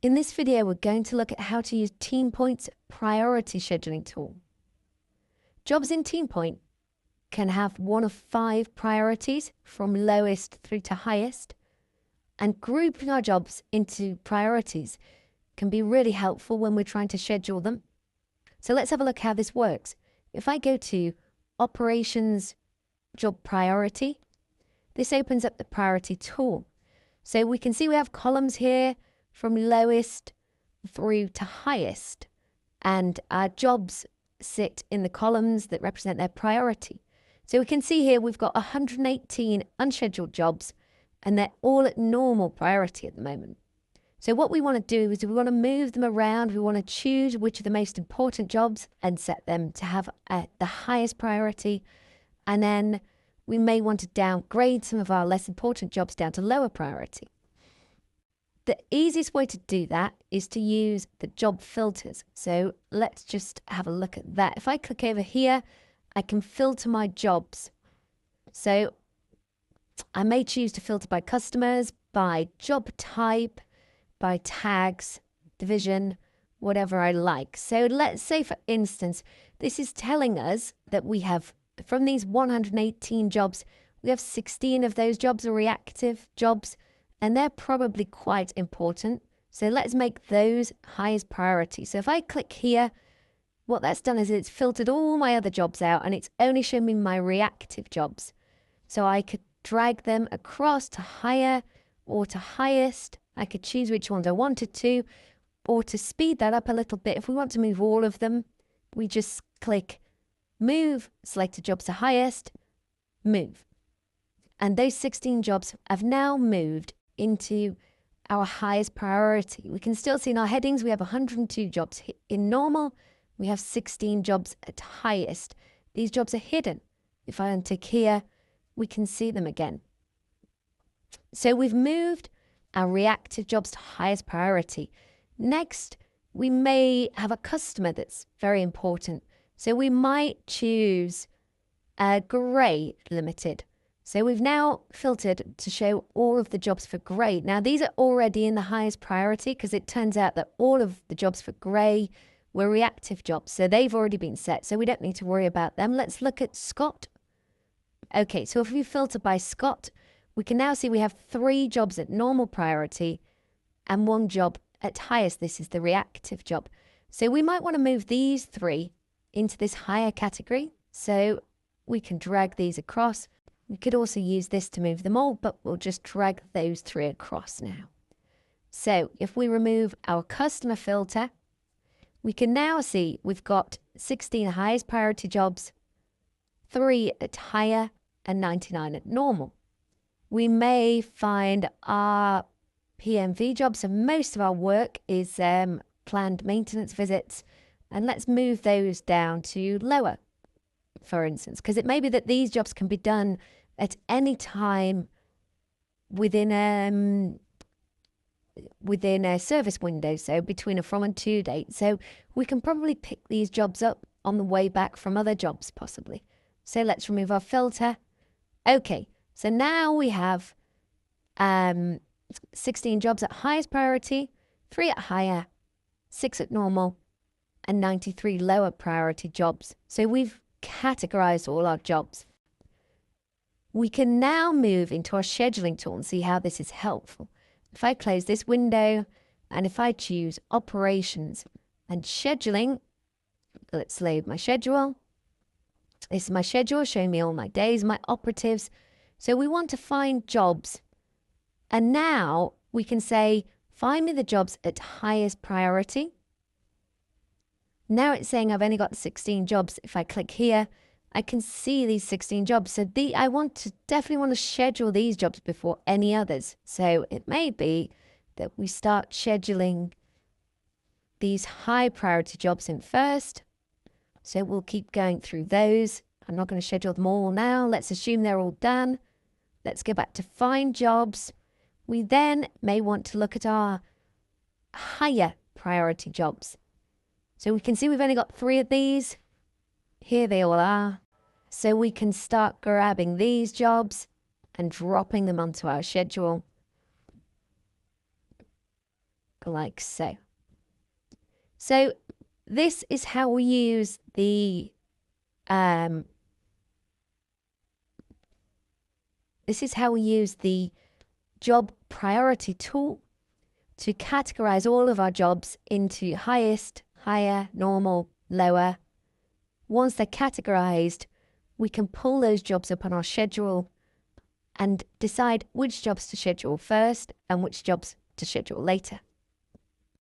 In this video, we're going to look at how to use TeamPoint's priority scheduling tool. Jobs in TeamPoint can have one of 5 priorities from lowest through to highest, and grouping our jobs into priorities can be really helpful when we're trying to schedule them. So let's have a look how this works. If I go to Operations Job Priority, this opens up the priority tool. So we can see we have columns here from lowest through to highest, and our jobs sit in the columns that represent their priority. So we can see here we've got 118 unscheduled jobs, and they're all at normal priority at the moment. So what we want to do is we want to move them around. We want to choose which are the most important jobs and set them to have the highest priority. And then we may want to downgrade some of our less important jobs down to lower priority. The easiest way to do that is to use the job filters. So let's just have a look at that. If I click over here, I can filter my jobs. So I may choose to filter by customers, by job type, by tags, division, whatever I like. So let's say, for instance, this is telling us that we have, from these 118 jobs, we have 16 of those jobs are reactive jobs, and they're probably quite important. So let's make those highest priority. So if I click here, what that's done is it's filtered all my other jobs out, and it's only shown me my reactive jobs. So I could drag them across to higher or to highest. I could choose which ones I wanted to, or to speed that up a little bit. If we want to move all of them, we just click move, selected jobs to highest, move. And those 16 jobs have now moved into our highest priority. We can still see in our headings, we have 102 jobs in normal. We have 16 jobs at highest. These jobs are hidden. If I untick here, we can see them again. So we've moved our reactive jobs to highest priority. Next, we may have a customer that's very important. So we might choose Grey Limited. So we've now filtered to show all of the jobs for Grey. Now these are already in the highest priority because it turns out that all of the jobs for Grey were reactive jobs. So they've already been set. So we don't need to worry about them. Let's look at Scott. Okay, so if we filter by Scott, we can now see we have 3 jobs at normal priority and 1 job at highest. This is the reactive job. So we might want to move these 3 into this higher category. So we can drag these across. We could also use this to move them all, but we'll just drag those 3 across now. So if we remove our customer filter, we can now see we've got 16 highest priority jobs, 3 at higher, and 99 at normal. We may find our PMV jobs, and most of our work is planned maintenance visits, and let's move those down to lower, for instance, because it may be that these jobs can be done at any time within a service window, so between a from and to date. So we can probably pick these jobs up on the way back from other jobs possibly. So let's remove our filter. Okay, so now we have 16 jobs at highest priority, 3 at higher, 6 at normal, and 93 lower priority jobs. So we've categorized all our jobs. We can now move into our scheduling tool and see how this is helpful. If I close this window and if I choose Operations and Scheduling, let's load my schedule. This is my schedule showing me all my days, my operatives. So we want to find jobs. And now we can say, find me the jobs at highest priority. Now it's saying I've only got 16 jobs. If I click here, I can see these 16 jobs. So I definitely want to schedule these jobs before any others. So it may be that we start scheduling these high priority jobs in first. So we'll keep going through those. I'm not going to schedule them all now. Let's assume they're all done. Let's go back to find jobs. We then may want to look at our higher priority jobs. So we can see we've only got 3 of these. Here they all are. So we can start grabbing these jobs and dropping them onto our schedule. like so. So this is how we use the job priority tool to categorize all of our jobs into highest, higher, normal, lower. Once they're categorized, we can pull those jobs up on our schedule and decide which jobs to schedule first and which jobs to schedule later.